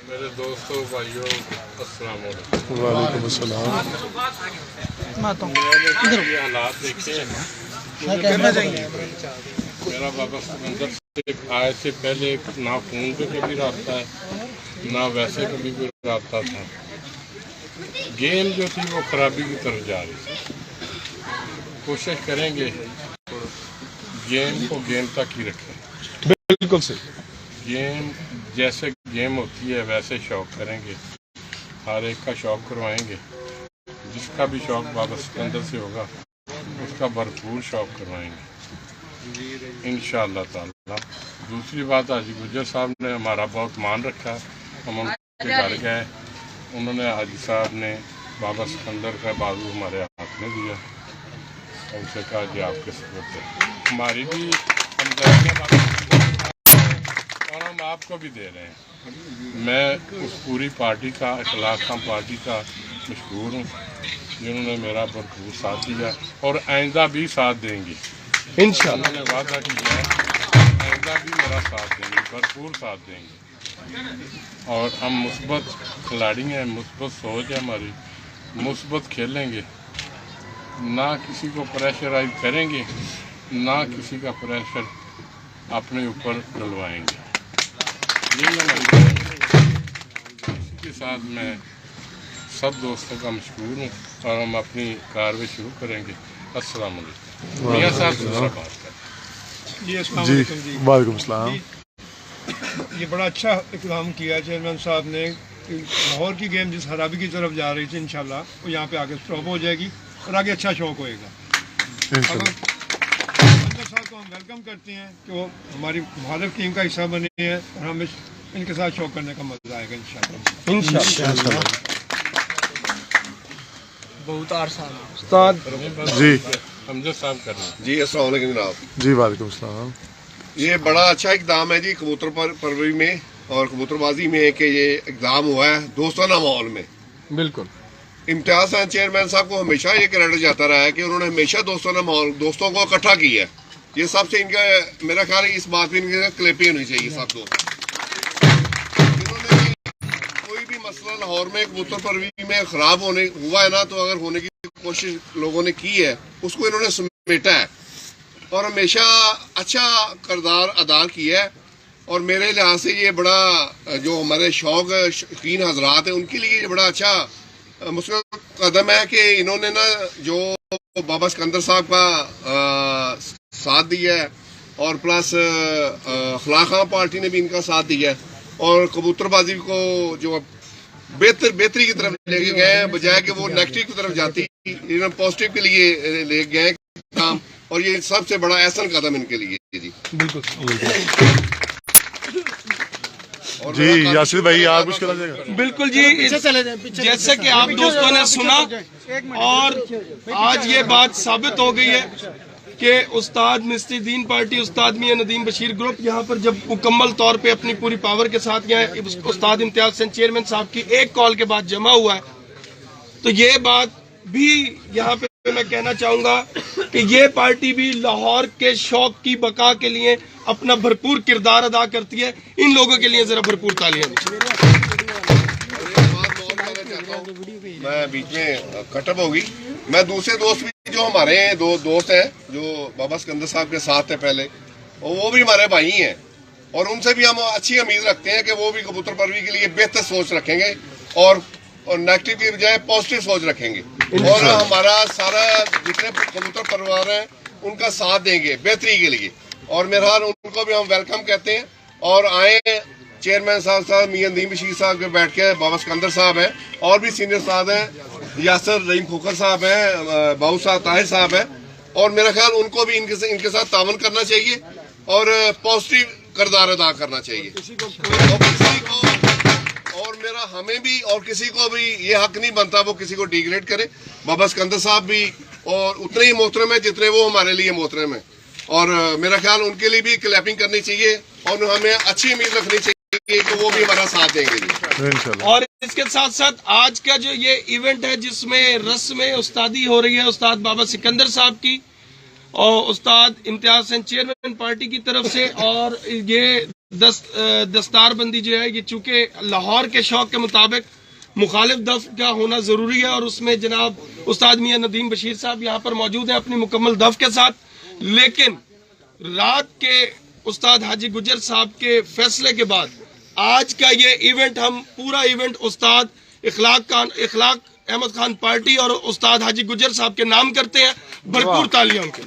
मेरे दोस्तों भाइयों अस्सलाम वालेकुम। वालेकुम अस्सलाम। ये हालात देखे मेरा बाबा सिकंदर से आए से पहले ना फोन पे कभी रब्ता है ना वैसे कभी कोई रब्ता था। गेम जो थी वो खराबी की तरफ जा रही थी। कोशिश करेंगे गेम को गेम तक ही रखें। बिल्कुल सही। गेम जैसे गेम होती है वैसे शौक करेंगे, हर एक का शौक करवाएंगे। जिसका भी शौक बाबा सिकंदर से होगा उसका भरपूर शौक करवाएंगे इंशाअल्लाह ताला। दूसरी बात, हाजी गुजर साहब ने हमारा बहुत मान रखा। हम उनके घर गए, उन्होंने हाजी साहब ने बाबा सिकंदर का बाजू हमारे हाथ में दिया। उनसे कहा कि आपके सबूत है, हमारी भी हमदर्दियाँ और हम आपको भी दे रहे हैं। मैं उस पूरी पार्टी का, इखलाक खां पार्टी का मशहूर हूँ जिन्होंने मेरा भरपूर साथ दिया और आइंदा भी साथ देंगे इंशाअल्लाह। उन्होंने वादा किया है आइंदा भी मेरा साथ देंगे, भरपूर साथ देंगे। और हम मुस्बत खिलाड़ी हैं, मुस्बत सोच है हमारी, मुस्बत खेलेंगे, ना किसी को प्रेशराइज करेंगे, ना किसी का प्रेशर अपने ऊपर डलवाएंगे। इसके साथ मैं सब दोस्तों का मशहूर हूँ और हम अपनी कार्रवाई शुरू करेंगे। अस्सलाम वालेकुम। मियां साहब दूसरा बात करें। जी वालेकुम अस्सलाम। ये बड़ा अच्छा इक़दाम किया चेयरमैन साहब ने। लाहौर की गेम जिस खराबी की तरफ जा रही थी इंशाल्लाह वो यहाँ पे आगे स्टॉप हो जाएगी और आगे अच्छा शौक होएगा। साहब को हम वेलकम करते हैं कि वो हमारी मुखालिफ टीम का हिस्सा बने हैं और हमें इनके साथ शौक करने का मजा आएगा इंशाल्लाह। बहुत उस्ताद जी हमजा साहब कर रहे हैं। जी अस्सलाम वालेकुम जनाब। जी वालेकुम अस्सलाम। ये बड़ा अच्छा इक़दाम है जी कबूतर परवरी में और कबूतरबाजी में कि ये इक़दाम हुआ है दोस्ताना माहौल में। बिल्कुल। इम्तियाज खान चेयरमैन साहब को हमेशा ये क्रेडिट जाता रहा है कि उन्होंने हमेशा दोस्ताना माहौल, दोस्तों को इकट्ठा किया है। ये सबसे इनका मेरा ख्याल है इस बात पे इनकी क्लिपिंग होनी चाहिए सब दोस्त। इन्होंने कोई भी मसला लाहौर में कबूतर परवरी में खराब होने हुआ है ना, तो अगर होने की कोशिश लोगों ने की है उसको इन्होंने समेटा है और हमेशा अच्छा किरदार अदा किया है। और मेरे लिहाज से ये बड़ा जो हमारे शौकीन हजरात हैं उनके लिए ये बड़ा अच्छा मुश्किल कदम है कि इन्होंने ना जो बाबा सिकंदर साहब का साथ दिया है और प्लस इखलाक खां पार्टी ने भी इनका साथ दिया है और कबूतरबाजी को जो बेहतरी की तरफ लेके गए हैं, बजाय कि वो नेगेटिव की तरफ जाती इन्होंने पॉजिटिव के लिए ले गए काम। और ये सबसे बड़ा एहसन कदम इनके लिए जी। बिल्कुल जी यासिर भाई आप कुछ कहना चाहेंगे? बिल्कुल जी, जैसे कि आप दोस्तों ने सुना और आज ये बात साबित हो गई है कि उस्ताद मिस्त्री दीन पार्टी, उस्ताद मियां नदीम बशीर ग्रुप यहाँ पर जब मुकम्मल तौर पे अपनी पूरी पावर के साथ यहाँ उस्ताद इम्तियाज हसन चेयरमैन साहब की एक कॉल के बाद जमा हुआ है, तो ये बात भी यहाँ पे मैं कहना चाहूंगा कि ये पार्टी भी लाहौर के शौक की बका के लिए अपना भरपूर किरदार अदा करती है। इन लोगों के लिए जरा भरपूर तालियां। मैं बीच में कटअप होगी। मैं दूसरे दोस्त भी जो हमारे दो दोस्त हैं जो बाबा सिकंदर साहब के साथ थे पहले, वो भी हमारे भाई हैं और उनसे भी हम अच्छी उम्मीद रखते हैं कि वो भी कबूतर परवरी के लिए बेहतर सोच रखेंगे और नेगेटिव की बजाय पॉजिटिव सोच रखेंगे और हमारा सारा जितने कबूतर परिवार हैं उनका साथ देंगे बेहतरी के लिए। और मेरा उनको भी हम वेलकम कहते हैं और आए चेयरमैन साहब मियां नदीम बशीर साहब के बैठ के, बाबा सिकंदर साहब हैं और भी सीनियर साहब हैं, यासर रहीम खोखर साहब हैं, बाबू साहब ताहिर साहब हैं और मेरा ख्याल उनको भी इनके साथ तावन करना चाहिए और पॉजिटिव किरदार अदा करना चाहिए। और मेरा हमें भी और किसी को भी ये हक नहीं बनता वो किसी को डिग्रेड करे। बाबा सिकंदर साहब भी और उतने ही मोहतरम है जितने वो हमारे लिए मोहतरम है और मेरा ख्याल उनके लिए भी क्लैपिंग करनी चाहिए और हमें अच्छी उम्मीद रखनी चाहिए कि वो भी हमारा साथ देंगे। और इसके साथ साथ आज का जो ये इवेंट है जिसमें रस्म उस्तादी हो रही है उस्ताद बाबा सिकंदर साहब की और उस्ताद इम्तियाज हसन चेयरमैन पार्टी की तरफ से, और ये दस्तारबंदी जो है ये चूंकि लाहौर के शौक के मुताबिक मुखालिफ दफ का होना जरूरी है और उसमें जनाब उस्ताद मियां नदीम बशीर साहब यहाँ पर मौजूद हैं अपनी मुकम्मल दफ के साथ। लेकिन रात के उस्ताद हाजी गुजर साहब के फैसले के बाद आज का ये इवेंट, हम पूरा इवेंट उस्ताद इखलाक अहमद खान पार्टी और उस्ताद हाजी गुजर साहब के नाम करते हैं। भरपूर तालियां उनके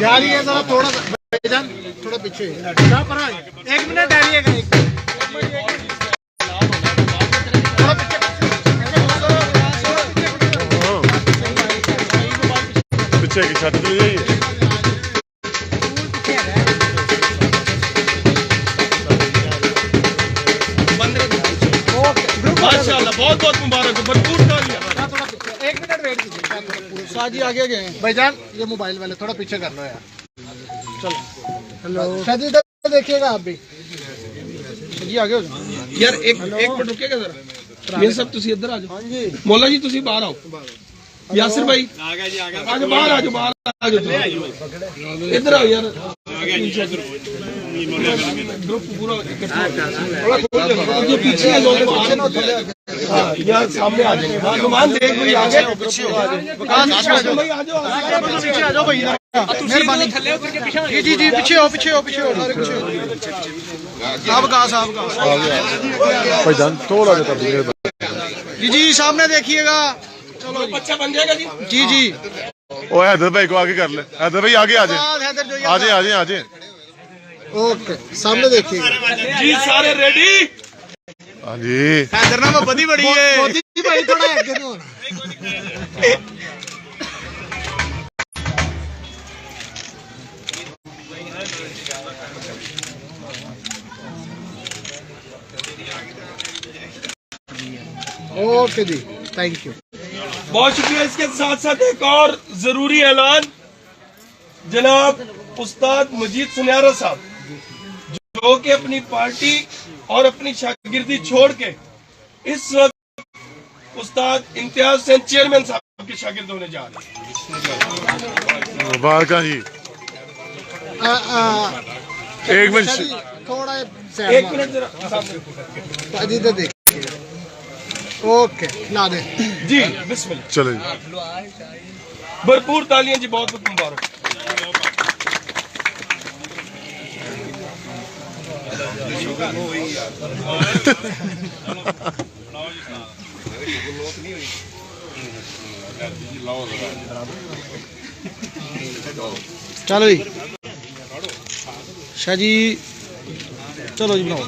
यार ये जरा थोड़ा भाईजान थोड़ा पीछे यहाँ पर आए। 1 मिनट डालिएगा, पीछे की छत ले जाइए। माशाल्लाह, बहुत बहुत मुबारक हो, भरपूर तालियां। 1 मिनट वेट कीजिए। शादी आगे गए भाईजान, ये मोबाइल वाले थोड़ा पीछे कर लो यार। चलो हेलो शादी इधर देखिएगा आप भी जी, आगे हो जाओ यार। एक मिनट रुकेगा जरा। मेरे सब तुसी इधर आ जाओ। हाँ जी मौला जी तुसी बाहर आओ। यासिर भाई आगे बाहर आ जाओ, बाहर आ जाओ, इधर आओ यार। ग्रुप पूरा पीछे यार, सामने आ जाएंगे। नुमान देख भाई आगे पीछे आ जाओ भाई, मेहरबानी जी जी पीछे हो पीछे हो पीछे हो साहब का भाईजान थोड़ा सा जी सामने देखिएगा। चलो बच्चा बन जाएगा जी। जी जी ओ हैदर भाई को आगे कर ले। हैदर भाई आगे आ जाए, आ जाए। ओके सामने देखिए जी, सारे रेडी। हाँ जी हैदर नाम बड़ी बड़ी है मोदी भाई, थोड़ा आगे तो ओके जी, थैंक यू, बहुत शुक्रिया। इसके साथ साथ एक और जरूरी ऐलान, जनाब उस्ताद मजीद सुन्यारा साहब जो कि अपनी पार्टी और अपनी शागिर्दी छोड़ के इस वक्त उस्ताद इम्तियाज हुसैन चेयरमैन साहब के शागिर्द होने जा रहे हैं। मुबारक जी। एक मिनट थोड़ा एक मिनट जरा सामने इधर देखिए। ओके ला दे जी, बिस्मिल्लाह। चलो जी, भरपूर तालियां जी, बहुत बहुत मुबारक। चलो जी शाह जी, चलो जी बनाओ।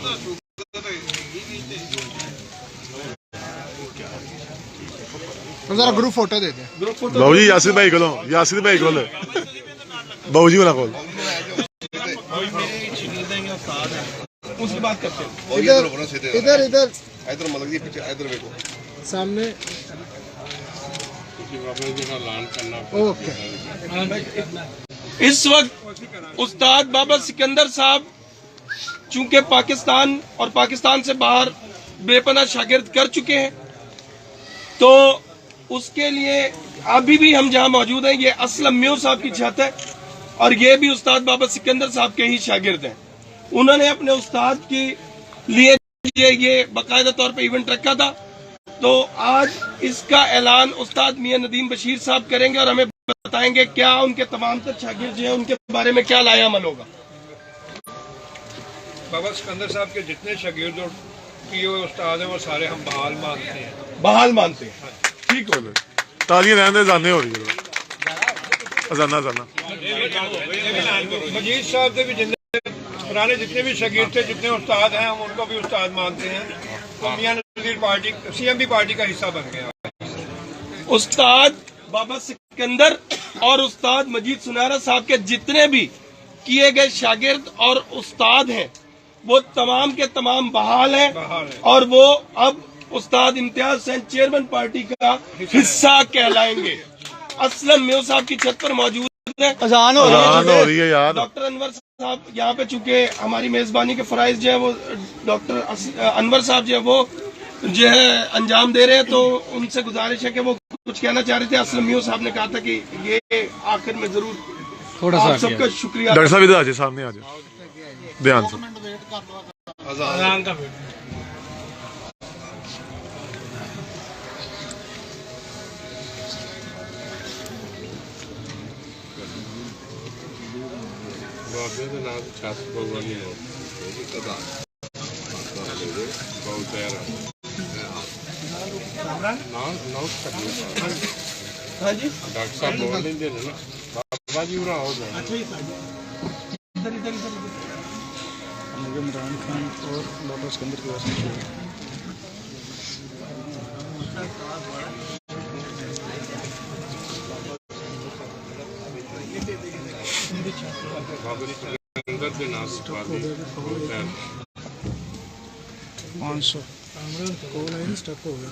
जरा ग्रुप फोटो दे दे। बाबू जी यासिर भाई को लो, यासिर भाई को लो, बाबू जी वाला कॉल। उसकी बात करते हैं। इधर इधर इधर इधर मलक जी पीछे, इधर देखो सामने। ओके इस वक्त उस्ताद बाबा सिकंदर साहब चूंकि पाकिस्तान और पाकिस्तान से बाहर बेपनाह शागिर्द कर चुके हैं, तो उसके लिए अभी भी हम जहां मौजूद हैं, ये असलम म्यू साहब की छत है और ये भी उस्ताद बाबा सिकंदर साहब के ही शागिर्द हैं। उन्होंने अपने उस्ताद के लिए ये बाकायदा तौर पे इवेंट रखा था, तो आज इसका ऐलान उस्ताद मियां नदीम बशीर साहब करेंगे और हमें बताएंगे क्या उनके तमाम तर शागिर्द जो है उनके बारे में क्या लाया अमल होगा। बाबा सिकंदर साहब के जितने शागिर्द और किए हुए उस्ताद हैं वो सारे हम बहाल मानते हैं। बहाल मानते हैं, ठीक हो। तालियां रहने जाने हो रही है, अजाना जाना। मजीद साहब से भी जितने पुराने जितने भी शागिर्द थे, जितने उस्ताद हैं, हम उनको भी उस्ताद मानते हैं। तो मियां नज़ीर पार्टी CMB पार्टी का हिस्सा बन गया। उस्ताद बाबा सिकंदर और उस्ताद मजीद सुनारा साहब के जितने भी किए गए शागिर्द और उस्ताद हैं, वो तमाम के तमाम बहाल हैं और वो अब उस्ताद इम्तियाज हुसैन चेयरमैन पार्टी का हिस्सा कहलाएंगे। असलम म्यू साहब की छत पर मौजूद है। अजान हो रही है यार। डॉक्टर अनवर साहब यहाँ पे चूंकि हमारी मेजबानी के फराइज जो है वो डॉक्टर अनवर साहब जो है वो जो है अंजाम दे रहे हैं, तो उनसे गुजारिश है कि वो कुछ कहना चाह रहे थे। असलम म्यू साहब ने कहा था कि ये आखिर में जरूर थोड़ा आप सबका शुक्रिया। डॉक्टर साहब इधर आ जाए, सामने आ जाए, ध्यान से। ਬਾਬੇ ਦੇ ਨਾਲ ਛੱਤ ਭਗਵਾਨੀ ਨੂੰ ਬਹੁਤ ਪਿਆਰਾ ਨਾ हाँ जी, डॉक्टर साहब बोल लेंगे ना बाबा जी पूरा हो जाए। अच्छा ही इधर इधर इधर इमरान खान और बाबा सिकंदर के वास्ते बाबा जी अंदर के नाम बहुत प्यारा 500 कॉल लाइन स्टक हो गया।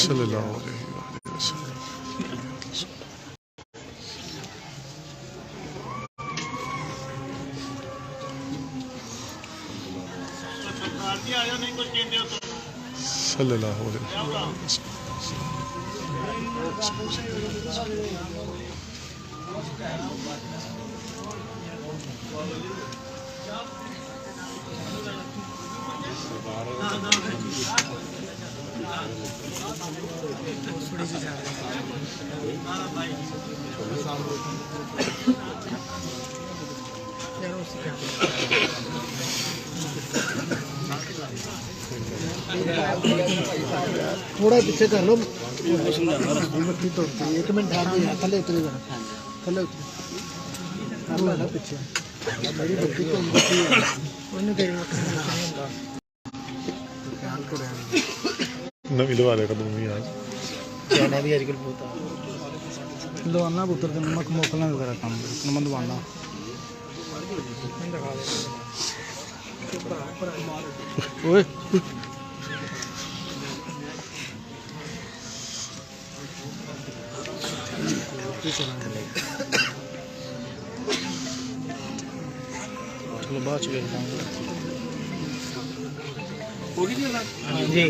सल्लल्लाहु अलैहि वसल्लम। सल्लल्लाहु अलैहि थोड़ा पीछे कर लो, मक्खी तोड़ती है। 1 मिनट ध्यान दे, थले उतरी जरा, थले उतरी कर लो ना पीछे। बड़ी बच्ची तो मक्खी है, उन्हें तेरी मक्खी नहीं होगा, ध्यान को रहना। नवी लवा देगा तुम भी आज कहना भी आजकल बहुत लवाना पुत्र के नमक मोकलना वगैरह काम नमक दवाना ओए चलो बाद होगी जी।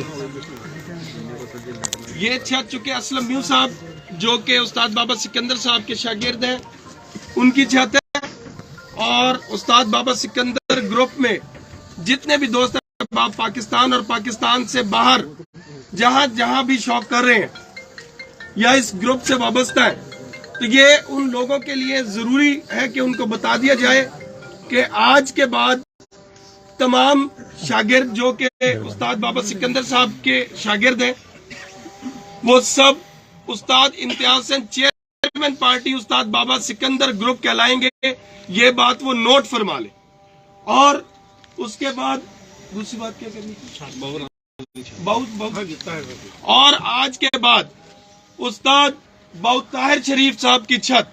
ये छत चुके असलम म्यू साहब जो कि उस्ताद बाबा सिकंदर साहब के शागिर्द हैं, उनकी छत है। और उस्ताद बाबा सिकंदर ग्रुप में जितने भी दोस्त हैं पाकिस्तान और पाकिस्तान से बाहर जहां जहां भी शौक कर रहे हैं या इस ग्रुप से वाबस्ता है, तो ये उन लोगों के लिए जरूरी है कि उनको बता दिया जाए कि आज के बाद तमाम शागिर्द जो कि उस्ताद बाबा सिकंदर साहब के शागिर्द हैं, वो सब उस्ताद इम्तियाज हसन चेयरमैन पार्टी उस्ताद बाबा सिकंदर ग्रुप कहलाएंगे। ये बात वो नोट फरमा ले। और उसके बाद दूसरी बात क्या करनी थी? बहुत और आज के बाद उस्ताद बहुत ताहिर शरीफ साहब की छत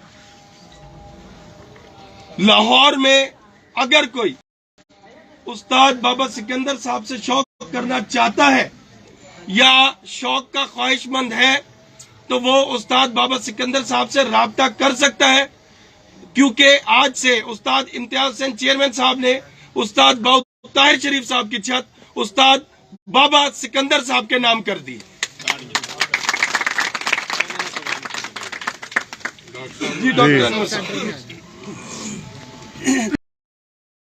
लाहौर में अगर कोई उस्ताद बाबा सिकंदर साहब से शौक करना चाहता है या शौक का ख्वाहिशमंद है, तो वो उस्ताद बाबा सिकंदर साहब से राब्ता कर सकता है, क्योंकि आज से उस्ताद इम्तियाज हसन चेयरमैन साहब ने उस्ताद बहुत ताहिर शरीफ साहब की छत उस्ताद बाबा सिकंदर साहब के नाम कर दी। जी डॉक्टर